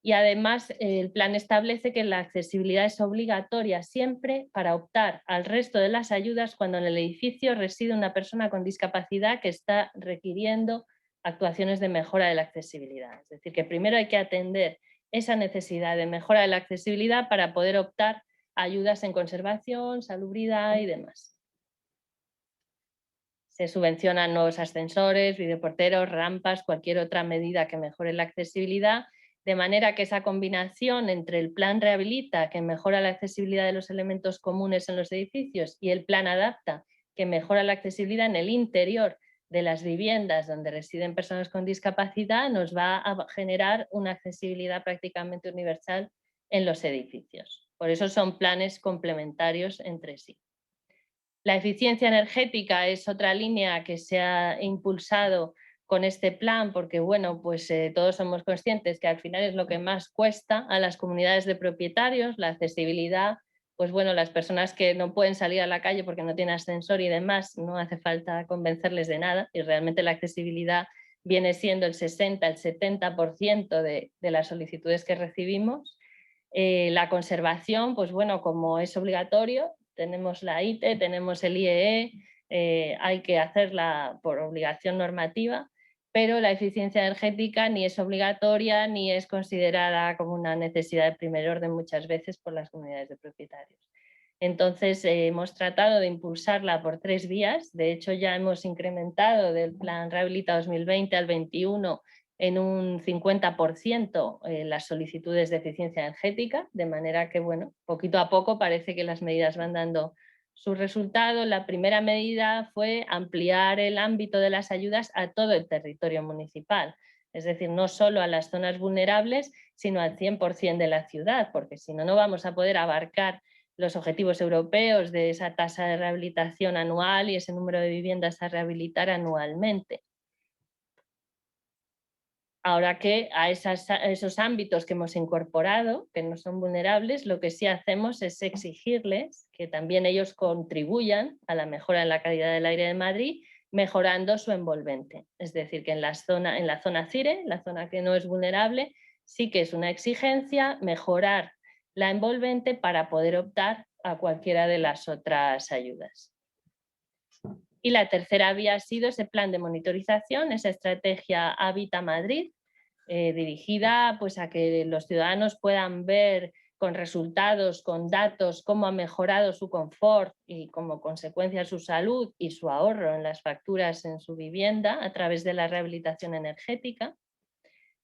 Y además el plan establece que la accesibilidad es obligatoria siempre para optar al resto de las ayudas cuando en el edificio reside una persona con discapacidad que está requiriendo actuaciones de mejora de la accesibilidad. Es decir, que primero hay que atender esa necesidad de mejora de la accesibilidad para poder optar a ayudas en conservación, salubridad y demás. Se subvencionan nuevos ascensores, videoporteros, rampas, cualquier otra medida que mejore la accesibilidad, de manera que esa combinación entre el plan Rehabilita, que mejora la accesibilidad de los elementos comunes en los edificios, y el plan Adapta, que mejora la accesibilidad en el interior de las viviendas donde residen personas con discapacidad, nos va a generar una accesibilidad prácticamente universal en los edificios. Por eso son planes complementarios entre sí. La eficiencia energética es otra línea que se ha impulsado con este plan porque, bueno, pues todos somos conscientes que al final es lo que más cuesta a las comunidades de propietarios, la accesibilidad. Pues bueno, las personas que no pueden salir a la calle porque no tienen ascensor y demás, no hace falta convencerles de nada y realmente la accesibilidad viene siendo el 60, el 70% de las solicitudes que recibimos. La conservación, pues bueno, como es obligatorio, tenemos la ITE, tenemos el IEE, hay que hacerla por obligación normativa, pero la eficiencia energética ni es obligatoria ni es considerada como una necesidad de primer orden muchas veces por las comunidades de propietarios. Entonces hemos tratado de impulsarla por 3 vías, de hecho ya hemos incrementado del plan Rehabilita 2020 al 21 en un 50% las solicitudes de eficiencia energética, de manera que, bueno, poquito a poco parece que las medidas van dando su resultado. La primera medida fue ampliar el ámbito de las ayudas a todo el territorio municipal, es decir, no solo a las zonas vulnerables, sino al 100% de la ciudad, porque si no, no vamos a poder abarcar los objetivos europeos de esa tasa de rehabilitación anual y ese número de viviendas a rehabilitar anualmente. Ahora que a esos ámbitos que hemos incorporado, que no son vulnerables, lo que sí hacemos es exigirles que también ellos contribuyan a la mejora en la calidad del aire de Madrid, mejorando su envolvente. Es decir, que en la zona CIRE, la zona que no es vulnerable, sí que es una exigencia mejorar la envolvente para poder optar a cualquiera de las otras ayudas. Y la tercera vía ha sido ese plan de monitorización, esa estrategia Habita Madrid, dirigida pues, a que los ciudadanos puedan ver con resultados, con datos, cómo ha mejorado su confort y como consecuencia su salud y su ahorro en las facturas en su vivienda a través de la rehabilitación energética.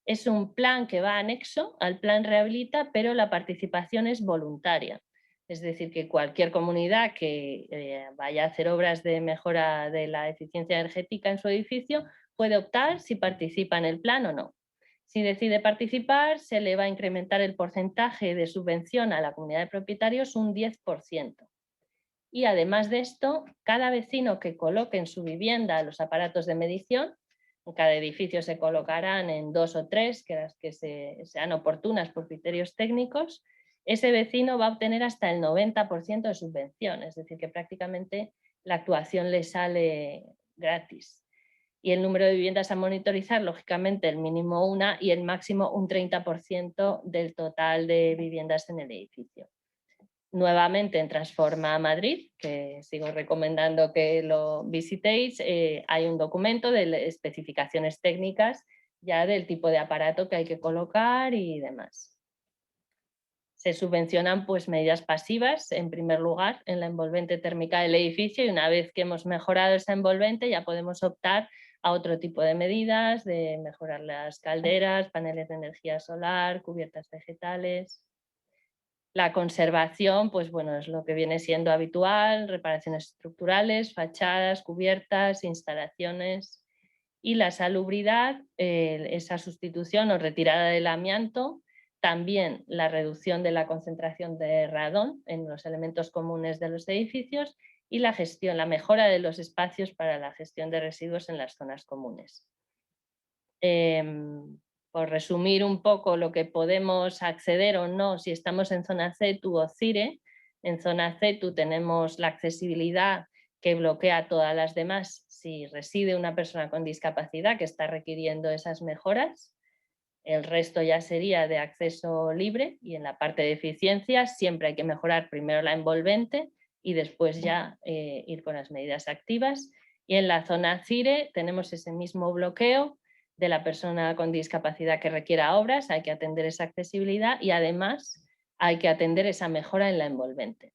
Es un plan que va anexo al plan Rehabilita, pero la participación es voluntaria. Es decir, que cualquier comunidad que vaya a hacer obras de mejora de la eficiencia energética en su edificio puede optar si participa en el plan o no. Si decide participar, se le va a incrementar el porcentaje de subvención a la comunidad de propietarios un 10%. Y además de esto, cada vecino que coloque en su vivienda los aparatos de medición, en cada edificio se colocarán en 2 o 3, que las que sean oportunas por criterios técnicos, ese vecino va a obtener hasta el 90% de subvención, es decir, que prácticamente la actuación le sale gratis. Y el número de viviendas a monitorizar, lógicamente, el mínimo una y el máximo un 30% del total de viviendas en el edificio. Nuevamente en Transforma Madrid, que sigo recomendando que lo visitéis, hay un documento de especificaciones técnicas ya del tipo de aparato que hay que colocar y demás. Se subvencionan pues medidas pasivas, en primer lugar, en la envolvente térmica del edificio, y una vez que hemos mejorado esa envolvente ya podemos optar a otro tipo de medidas, de mejorar las calderas, paneles de energía solar, cubiertas vegetales. La conservación, pues bueno, es lo que viene siendo habitual, reparaciones estructurales, fachadas, cubiertas, instalaciones. Y la salubridad, esa sustitución o retirada del amianto, también la reducción de la concentración de radón en los elementos comunes de los edificios y la gestión, la mejora de los espacios para la gestión de residuos en las zonas comunes. Por resumir un poco lo que podemos acceder o no si estamos en zona CETU o CIRE, en zona CETU tenemos la accesibilidad que bloquea todas las demás si reside una persona con discapacidad que está requiriendo esas mejoras. El resto ya sería de acceso libre, y en la parte de eficiencia siempre hay que mejorar primero la envolvente y después ya ir con las medidas activas. Y en la zona CIRE tenemos ese mismo bloqueo de la persona con discapacidad que requiera obras, hay que atender esa accesibilidad y además hay que atender esa mejora en la envolvente.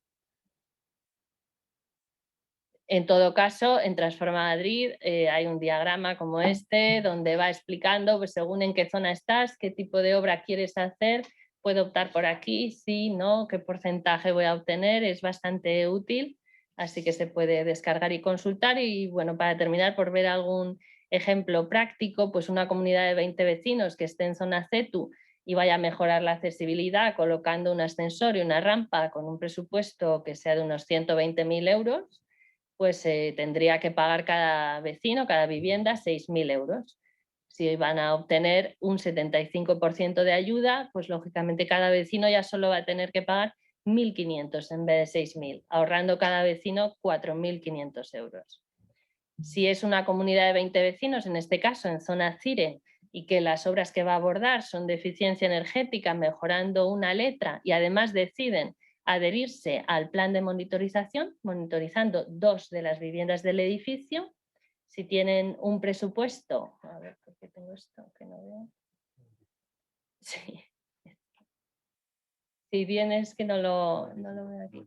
En todo caso, en Transforma Madrid hay un diagrama como este donde va explicando, pues, según en qué zona estás, qué tipo de obra quieres hacer, puedo optar por aquí, sí, no, qué porcentaje voy a obtener, es bastante útil, así que se puede descargar y consultar. Y bueno, para terminar, por ver algún ejemplo práctico, pues una comunidad de 20 vecinos que esté en zona CETU y vaya a mejorar la accesibilidad colocando un ascensor y una rampa con un presupuesto que sea de unos 120.000 euros, pues tendría que pagar cada vecino, cada vivienda, 6.000 euros. Si van a obtener un 75% de ayuda, pues lógicamente cada vecino ya solo va a tener que pagar 1.500 en vez de 6.000, ahorrando cada vecino 4.500 euros. Si es una comunidad de 20 vecinos, en este caso en zona CIRE, y que las obras que va a abordar son de eficiencia energética, mejorando una letra, y además deciden adherirse al plan de monitorización, monitorizando 2 de las viviendas del edificio, si tienen un presupuesto, a ver, ¿por qué tengo esto que no veo? Sí. Si tienes, que no lo veo aquí.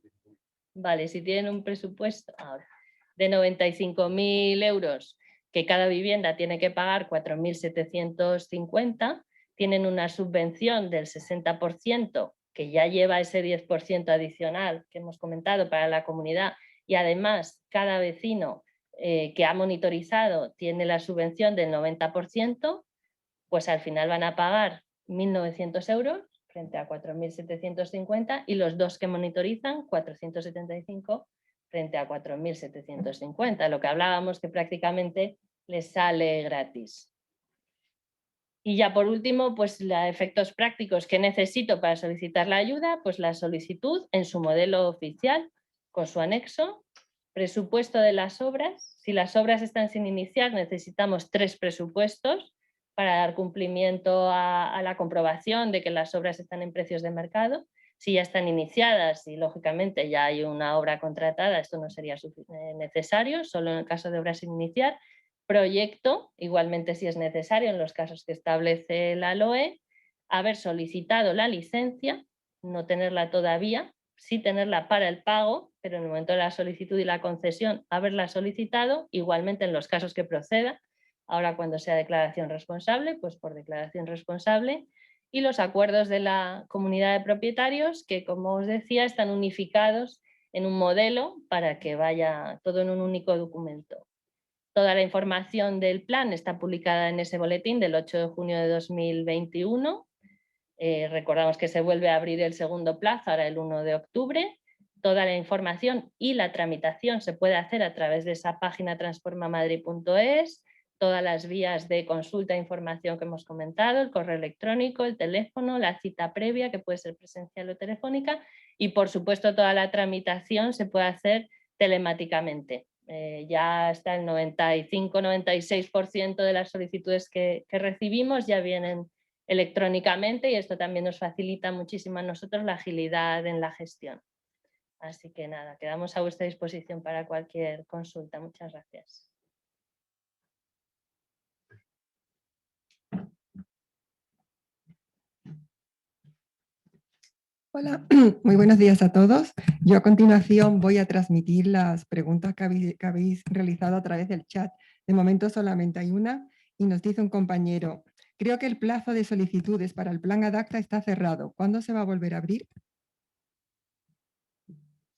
Vale, si tienen un presupuesto ahora de 95.000 euros, que cada vivienda tiene que pagar 4.750, tienen una subvención del 60%, que ya lleva ese 10% adicional que hemos comentado para la comunidad, y además cada vecino que ha monitorizado tiene la subvención del 90%, pues al final van a pagar 1.900 euros frente a 4.750, y los dos que monitorizan 475 frente a 4.750, lo que hablábamos que prácticamente les sale gratis. Y ya por último, pues los efectos prácticos que necesito para solicitar la ayuda, pues la solicitud en su modelo oficial con su anexo, presupuesto de las obras. Si las obras están sin iniciar, necesitamos 3 presupuestos para dar cumplimiento a la comprobación de que las obras están en precios de mercado. Si ya están iniciadas y lógicamente ya hay una obra contratada, esto no sería necesario, solo en el caso de obras sin iniciar. Proyecto, igualmente si es necesario en los casos que establece la LOE, haber solicitado la licencia no tenerla todavía, sí tenerla para el pago, pero en el momento de la solicitud y la concesión haberla solicitado, igualmente en los casos que proceda. Ahora cuando sea declaración responsable, pues por declaración responsable, y los acuerdos de la comunidad de propietarios que, como os decía, están unificados en un modelo para que vaya todo en un único documento. Toda la información del plan está publicada en ese boletín del 8 de junio de 2021. Recordamos que se vuelve a abrir el segundo plazo, ahora el 1 de octubre. Toda la información y la tramitación se puede hacer a través de esa página transformamadrid.es, todas las vías de consulta e información que hemos comentado, el correo electrónico, el teléfono, la cita previa, que puede ser presencial o telefónica, y por supuesto toda la tramitación se puede hacer telemáticamente. Ya hasta el 95-96% de las solicitudes que recibimos ya vienen electrónicamente, y esto también nos facilita muchísimo a nosotros la agilidad en la gestión. Así que nada, quedamos a vuestra disposición para cualquier consulta. Muchas gracias. Hola, muy buenos días a todos. Yo a continuación voy a transmitir las preguntas que habéis realizado a través del chat. De momento solamente hay una y nos dice un compañero: creo que el plazo de solicitudes para el plan Adapta está cerrado. ¿Cuándo se va a volver a abrir?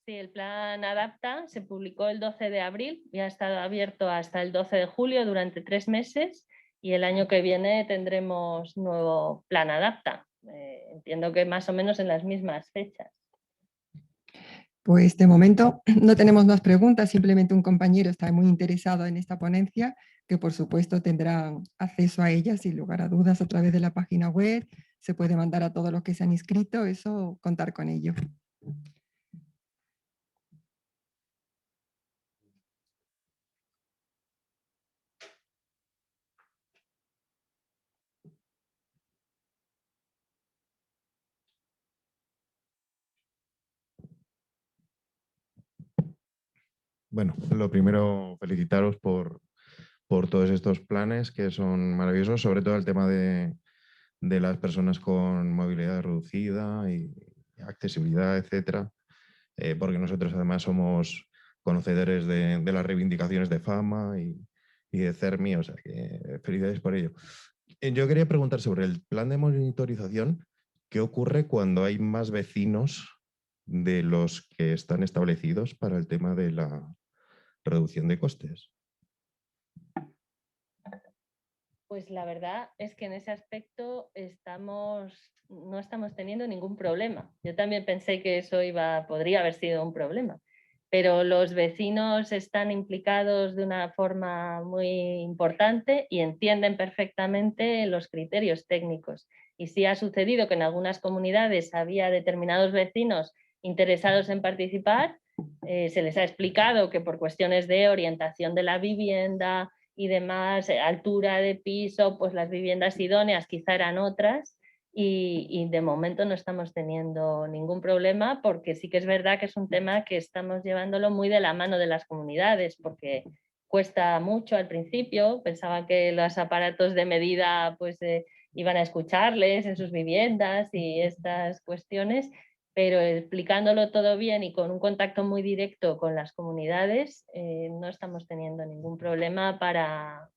Sí, el plan Adapta se publicó el 12 de abril y ha estado abierto hasta el 12 de julio durante 3 meses, y el año que viene tendremos nuevo plan Adapta. Entiendo que más o menos en las mismas fechas. Pues de momento no tenemos más preguntas, simplemente un compañero está muy interesado en esta ponencia, que por supuesto tendrán acceso a ella sin lugar a dudas a través de la página web. Se puede mandar a todos los que se han inscrito, eso contar con ello. Bueno, lo primero, felicitaros por todos estos planes que son maravillosos, sobre todo el tema de las personas con movilidad reducida y accesibilidad, etcétera, porque nosotros además somos conocedores de las reivindicaciones de Fama y de CERMI, o sea que felicidades por ello. Yo quería preguntar sobre el plan de monitorización. ¿Qué ocurre cuando hay más vecinos de los que están establecidos para el tema de la reducción de costes? Pues la verdad es que en ese aspecto no estamos teniendo ningún problema. Yo también pensé que eso podría haber sido un problema, pero los vecinos están implicados de una forma muy importante y entienden perfectamente los criterios técnicos. Y sí ha sucedido que en algunas comunidades había determinados vecinos interesados en participar, se les ha explicado que por cuestiones de orientación de la vivienda y demás, altura de piso, pues las viviendas idóneas quizá eran otras, y de momento no estamos teniendo ningún problema, porque sí que es verdad que es un tema que estamos llevándolo muy de la mano de las comunidades, porque cuesta mucho al principio. Pensaban que los aparatos de medida pues iban a escucharles en sus viviendas y estas cuestiones, pero explicándolo todo bien y con un contacto muy directo con las comunidades, no estamos teniendo ningún problema para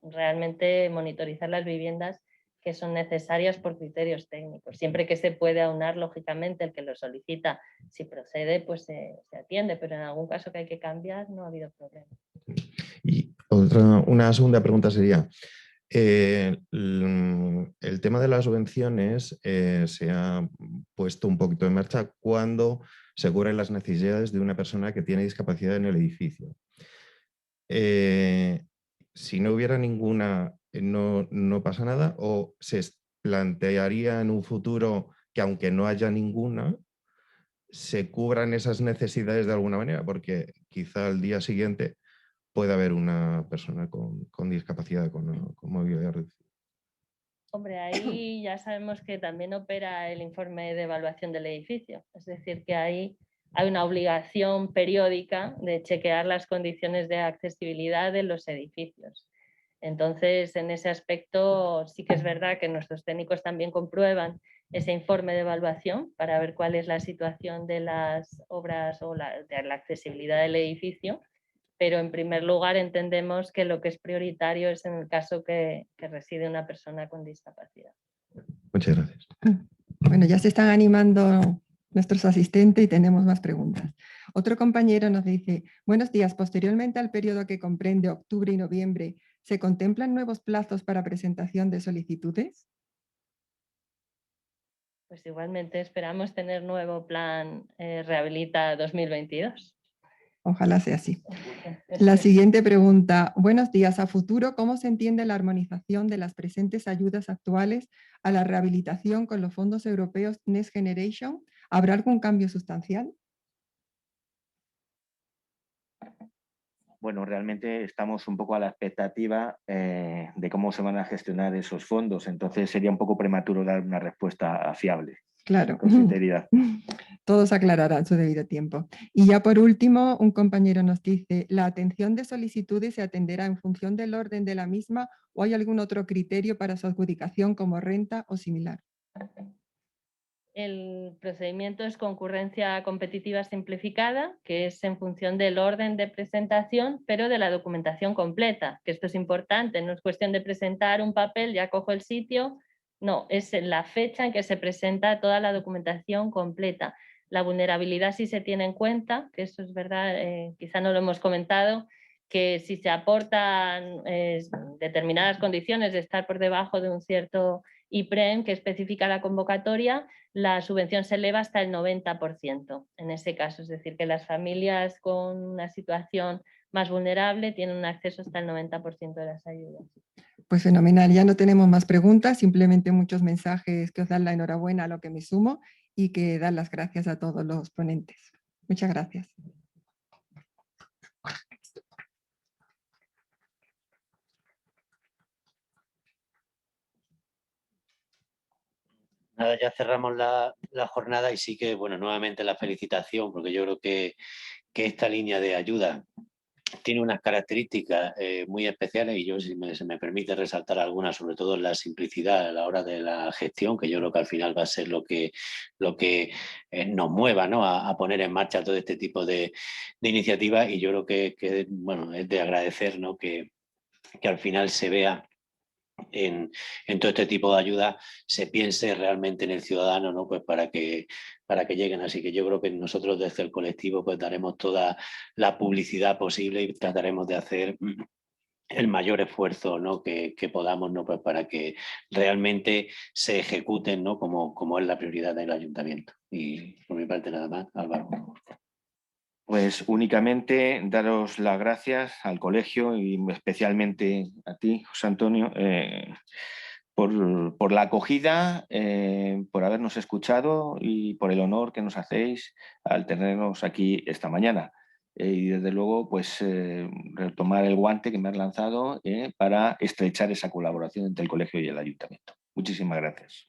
realmente monitorizar las viviendas que son necesarias por criterios técnicos. Siempre que se puede aunar, lógicamente, el que lo solicita, si procede, pues se atiende, pero en algún caso que hay que cambiar no ha habido problema. Y una segunda pregunta sería, el tema de las subvenciones se ha puesto un poquito en marcha cuando se cubren las necesidades de una persona que tiene discapacidad en el edificio. Si no hubiera ninguna, no pasa nada, o se plantearía en un futuro que, aunque no haya ninguna, se cubran esas necesidades de alguna manera, porque quizá al día siguiente puede haber una persona con discapacidad, con movilidad reducida. Hombre, ahí ya sabemos que también opera el informe de evaluación del edificio, es decir, que ahí hay una obligación periódica de chequear las condiciones de accesibilidad de los edificios. Entonces, en ese aspecto sí que es verdad que nuestros técnicos también comprueban ese informe de evaluación para ver cuál es la situación de las obras o de la accesibilidad del edificio, pero en primer lugar entendemos que lo que es prioritario es en el caso que reside una persona con discapacidad. Muchas gracias. Bueno, ya se están animando nuestros asistentes y tenemos más preguntas. Otro compañero nos dice, buenos días, posteriormente al periodo que comprende octubre y noviembre, ¿se contemplan nuevos plazos para presentación de solicitudes? Pues igualmente esperamos tener nuevo plan Rehabilita 2022. Ojalá sea así. La siguiente pregunta. Buenos días. A futuro, ¿cómo se entiende la armonización de las presentes ayudas actuales a la rehabilitación con los fondos europeos Next Generation? ¿Habrá algún cambio sustancial? Bueno, realmente estamos un poco a la expectativa de cómo se van a gestionar esos fondos, entonces sería un poco prematuro dar una respuesta fiable. Claro. Con sinceridad. Todos aclararán su debido tiempo. Y ya por último, un compañero nos dice, ¿la atención de solicitudes se atenderá en función del orden de la misma o hay algún otro criterio para su adjudicación como renta o similar? El procedimiento es concurrencia competitiva simplificada, que es en función del orden de presentación, pero de la documentación completa, que esto es importante, no es cuestión de presentar un papel, ya cojo el sitio, no, es la fecha en que se presenta toda la documentación completa. La vulnerabilidad sí se tiene en cuenta, que eso es verdad, quizá no lo hemos comentado, que si se aportan determinadas condiciones de estar por debajo de un cierto IPREM que especifica la convocatoria, la subvención se eleva hasta el 90% en ese caso, es decir, que las familias con una situación más vulnerable tienen un acceso hasta el 90% de las ayudas. Pues fenomenal, ya no tenemos más preguntas, simplemente muchos mensajes que os dan la enhorabuena, a lo que me sumo, y que dan las gracias a todos los ponentes. Muchas gracias. Nada, ya cerramos la jornada y sí que, bueno, nuevamente la felicitación, porque yo creo que esta línea de ayuda tiene unas características muy especiales y yo, si se me permite resaltar algunas, sobre todo la simplicidad a la hora de la gestión, que yo creo que al final va a ser lo que nos mueva, ¿no? a poner en marcha todo este tipo de iniciativas, y yo creo que bueno, es de agradecer, ¿no? que al final se vea en todo este tipo de ayudas, se piense realmente en el ciudadano, ¿no? Pues para que lleguen. Así que yo creo que nosotros desde el colectivo pues daremos toda la publicidad posible y trataremos de hacer el mayor esfuerzo, ¿no? que podamos, ¿no? Pues para que realmente se ejecuten, ¿no? como es la prioridad del ayuntamiento. Y por mi parte nada más, Álvaro. Pues únicamente daros las gracias al colegio y especialmente a ti, José Antonio, por la acogida, por habernos escuchado y por el honor que nos hacéis al tenernos aquí esta mañana. Y desde luego, pues retomar el guante que me has lanzado para estrechar esa colaboración entre el colegio y el ayuntamiento. Muchísimas gracias.